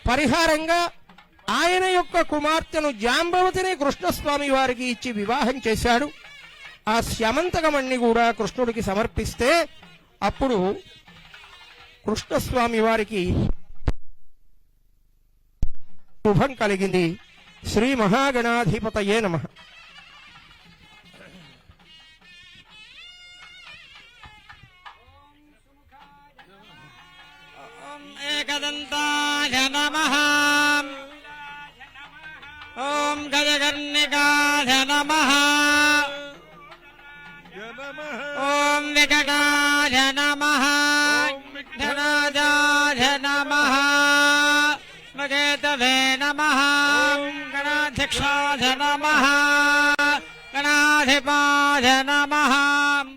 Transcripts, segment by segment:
పరిహారంగా ఆయన యొక్క కుమార్తెను జాంబవతిని కృష్ణస్వామి వారికి ఇచ్చి వివాహం చేశాడు. ఆ స్యమంతకమణ్ణి కూడా కృష్ణుడికి సమర్పిస్తే అప్పుడు కృష్ణస్వామి వారికి శుభం కలిగింది. శ్రీ మహాగణాధిపతయే నమః. ఏకదంతాయ నమః. ఓం గజకర్ణికాయ నమః. ఓం వికటాయ నమః. విఘ్నరాజాయ నమః. మగేతవే నమః. గణాధ్యక్షాయ నమః. గణాధిపాయ నమః.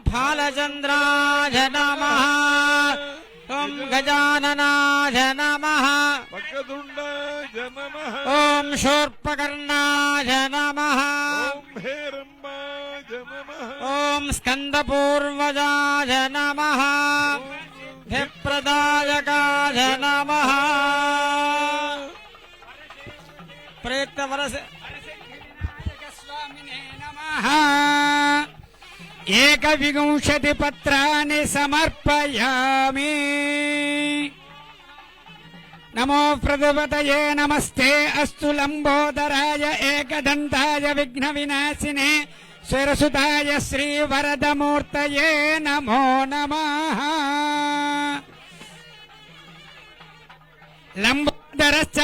బాలచంద్రాయ నమః. ఓం గజాననాయ నమః. వక్రతుండాయ నమః. ఓం శూర్పకర్ణాయ నమః. ఓం హేరంబాయ నమః. ఓం స్కందపూర్వజాయ నమః. ధిప్రదాయకాయ నమః. ప్రయుక్త వరసిద్ధివినాయకస్వామినే నమః. ఏకవింశతి పత్రాన్ని సమర్పయామి. నమో ప్రజపతయే నమస్తే అస్తు లంబోదరాయ ఏకదంతాయ విఘ్న వినాశినే స్వరసుతాయ శ్రీవరదమూర్తయే నమో నమః. లంబోదరశ్చ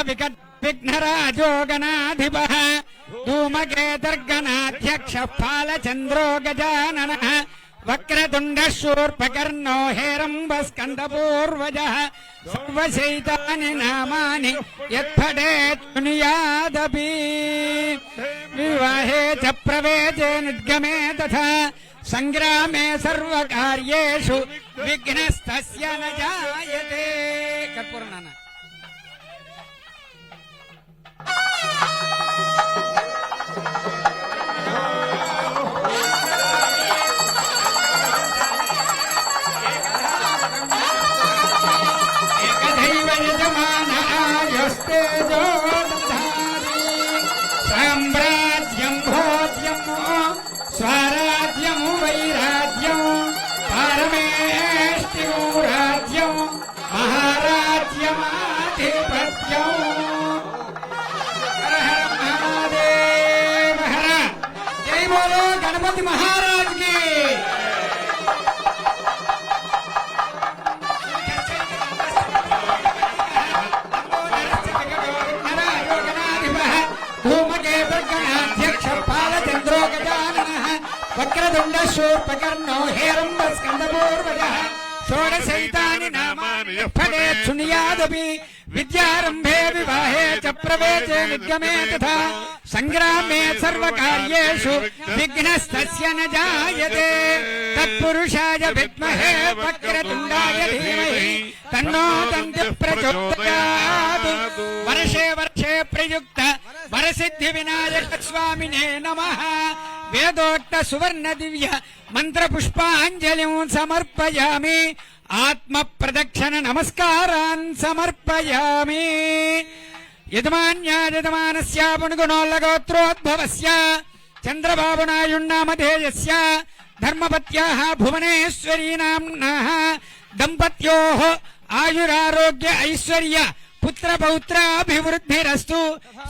విఘ్నరాజో గణాధిపః ధూమకేతర్గణాధ్యక్ష బాలచంద్రో గజాననః. వక్రతుండ శూర్పకర్ణో హేరంబస్కందపూర్వజః. సర్వశైతాని నామాని యత్పఠేత్ శృణుయాదపి. వివాహే చ ప్రవేశే నిర్గమే తథా సంగ్రామే సర్వకార్యేషు విఘ్నస్తస్య న జాయతే. కర్పూరం నాన్న. సామ్రాజ్యం భోజ్యం స్వరాజ్యం వైరాజ్యం పరమేష్టిం రాజ్యం మహారాజ్యమాధిపత్యం. హర హర మహాదేవ హర. జై బోలో గణపతి మహారాజ్ కి. ధూమకేతర్గణాధ్యక్ష బాలచంద్రో గజాననః. వక్రతుండ శూర్పకర్ణో హేరంబస్కందపూర్వజః. షోడశైతాని నామాని యత్పఠేత్ శృణుయాదపి. విద్యారంభే వివాహే చ ప్రవేశే నిర్గమే తథా సంగ్రామే సర్వకార్యేషు విఘ్నస్తస్య న జాయతే. తత్పురుషాయ విద్మహే వక్రతుండాయ ధీమహి తన్నో దంతి ప్రచోదయాత్. వర్షే వర్షే ప్రయుక్త వరసిద్ధి వినాయక స్వామినే నమః. వేదోక్త సువర్ణ దివ్య మంత్ర పుష్పాంజలిం సమర్పయామి. ఆత్మ ప్రదక్షిణ నమస్కారాన్ సమర్పయామి. యజమాన్యాయజమానస్య పుణుగుణోల్లగోత్రోద్భవస్య చంద్రబాబునాయుణ్ణామధేయస్య ధర్మపత్యాః భువనేశ్వరీ నామ్నాః దంపత్యోః ఆయురారోగ్య ఐశ్వర్య పుత్ర పౌత్రాభివృద్ధిరస్తు.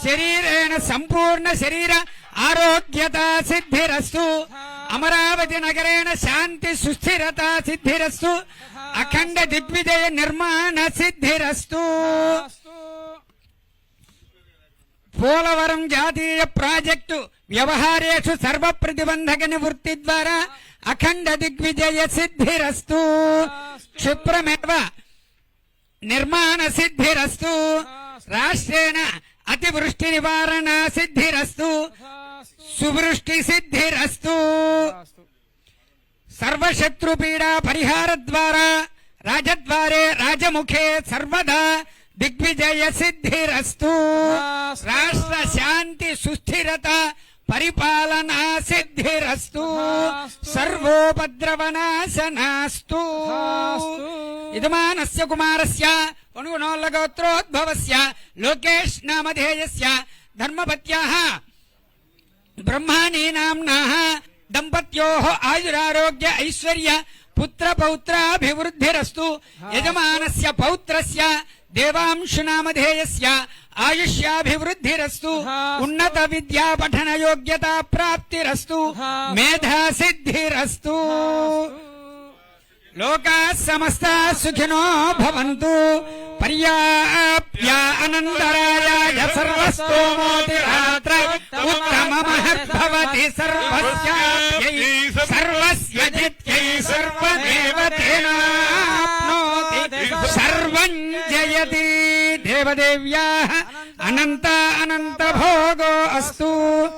శరీరేణ సంపూర్ణ శరీర ఆరోగ్యత సిద్ధిరస్తు. అమరావతి నగరేణ శాంతి సుస్థిరత సిద్ధిరస్తు. అఖండ దిగ్విజయ నిర్మాణ సిద్ధిరస్తు. పోలవరం జాతీయ ప్రాజెక్టు వ్యవహారేషు సర్వ ప్రతిబంధక నివృత్తి ద్వారా అఖండ దిగ్విజయ సిద్ధిరస్తు. క్షిప్రమేవ నిర్మాణ సిద్ధిరస్తు. రాష్ట్రేణ అతివృష్టి నివారణ సిద్ధిరస్తు. సువృష్టి సిద్ధిరస్తు. సర్వశత్రుపీడా పరిహార ద్వారా రాజద్వారే రాజముఖే సర్వదా దిగ్విజయ సిద్ధిరస్తు. రాష్ట్ర శాంతి సుస్థిరత పరిపాలనా సిద్ధిరస్తు. సర్వోపద్రవనాశనాస్తు. యజమానస్య కుమారస్య పుణుగుణోల్లగోత్రోద్భవస్య లోకేష్ నామధేయస్య ధర్మపత్యాః బ్రహ్మాణీ నామ్నాః దంపత్యోః ఆయురారోగ్య ఐశ్వర్య పుత్ర పౌత్రాభివృద్ధిరస్తు యజమానస్య పౌత్రస్య దేవాంశు నామధేయస్య ఆయుష్యాభివృద్ధిరస్తు ఉన్నత విద్యా పఠన యోగ్యతా ప్రాప్తిరస్తు మేధా సిద్ధిరస్తు లోకాః సమస్తాః సుఖినో భవంతు పర్యాప్య అనంతరాయాయ సర్వస్తోమోతిరాత్ర ఉత్తమమహద్భవతి సర్వస్యాప్యై సర్వస్య జిత్యై సర్వదేవతేనాప్నోతి సర్వం జయతి దేవదేవ్యాః అనంత అనంత భోగో అస్తు